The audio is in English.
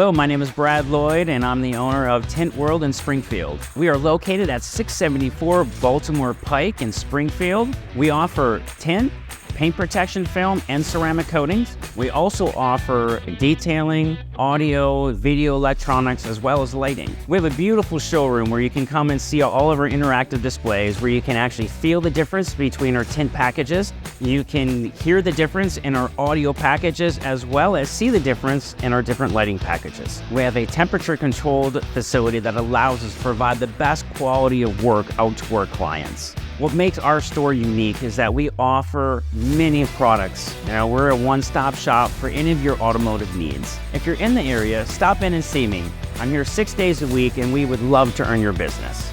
Hello, my name is Brad Lloyd, and I'm the owner of Tint World in Springfield. We are located at 674 Baltimore Pike in Springfield. We offer tint, paint protection film, and ceramic coatings. We also offer detailing, audio, video electronics, as well as lighting. We have a beautiful showroom where you can come and see all of our interactive displays where you can actually feel the difference between our tint packages. You can hear the difference in our audio packages, as well as see the difference in our different lighting packages. We have a temperature-controlled facility that allows us to provide the best quality of work out to our clients. What makes our store unique is that we offer many products. We're a one-stop shop for any of your automotive needs. If you're in the area, stop in and see me. I'm here 6 days a week, and we would love to earn your business.